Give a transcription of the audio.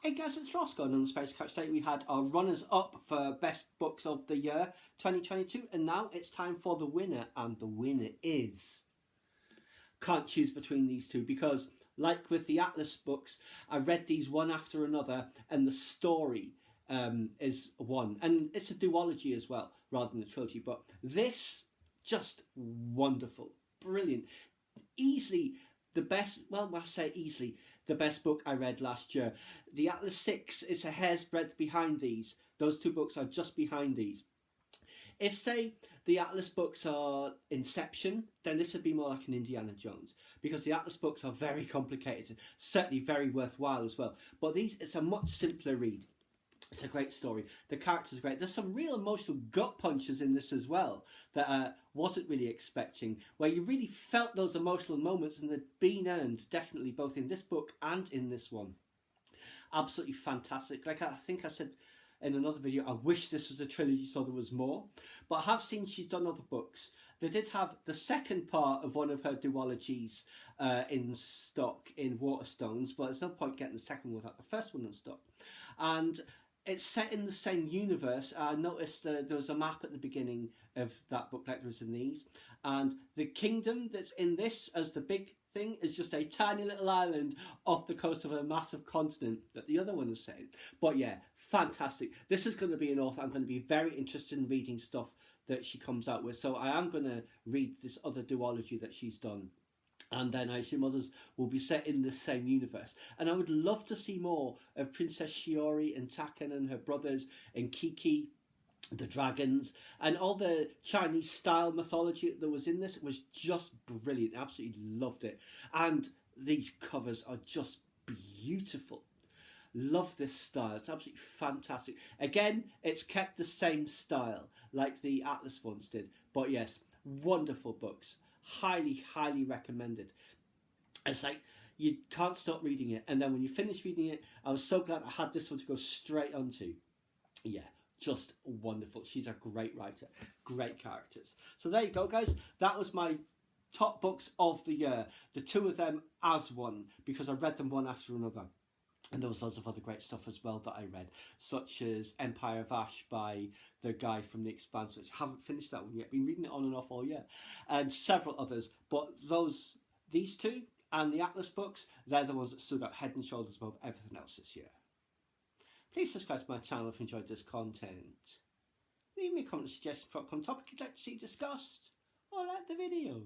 Hey guys, it's Ross going on the Space Couch. Today we had our runners-up for Best Books of the Year 2022, and now it's time for the winner, and the winner is... Can't choose between these two because, like with the Atlas books, I read these one after another, and the story is one. And it's a duology as well, rather than a trilogy, but this, just wonderful, brilliant. Easily the best, well, I say easily, the best book I read last year. The Atlas 6 is a hair's breadth behind these. Those two books are just behind these. If, say, the Atlas books are Inception, then this would be more like an Indiana Jones, because the Atlas books are very complicated, certainly very worthwhile as well. But these, it's a much simpler read. It's a great story. The characters are great. There's some real emotional gut punches in this as well that I wasn't really expecting, where you really felt those emotional moments, and they've been earned, definitely, both in this book and in this one. Absolutely fantastic. Like I think I said in another video, I wish this was a trilogy so there was more. But I have seen she's done other books. They did have the second part of one of her duologies in stock in Waterstones, but there's no point getting the second one without the first one in stock. And it's set in the same universe. I noticed there was a map at the beginning of that book like there was in these. And the kingdom that's in this as the big thing is just a tiny little island off the coast of a massive continent that the other one is set in. But yeah, fantastic. This is going to be an author I'm going to be very interested in reading stuff that she comes out with. So I am going to read this other duology that she's done. And then I assume others will be set in the same universe. And I would love to see more of Princess Shiori and Taken and her brothers and Kiki, the dragons, and all the Chinese style mythology that was in this. It was just brilliant. Absolutely loved it. And these covers are just beautiful. Love this style. It's absolutely fantastic. Again, it's kept the same style like the Atlas ones did. But yes, wonderful books. Highly, highly recommended. It's like you can't stop reading it, and then when you finish reading it, I was so glad I had this one to go straight onto. Yeah, just wonderful. She's a great writer, great characters. So there you go, guys. That was my top books of the year. The two of them as one, because I read them one after another. And there was loads of other great stuff as well that I read, such as Empire of Ash by the guy from The Expanse, which I haven't finished that one yet. Been reading it on and off all year. And several others. But these two and the Atlas books, they're the ones that stood up head and shoulders above everything else this year. Please subscribe to my channel if you enjoyed this content. Leave me a comment suggestion for a topic you'd like to see discussed, or like the video.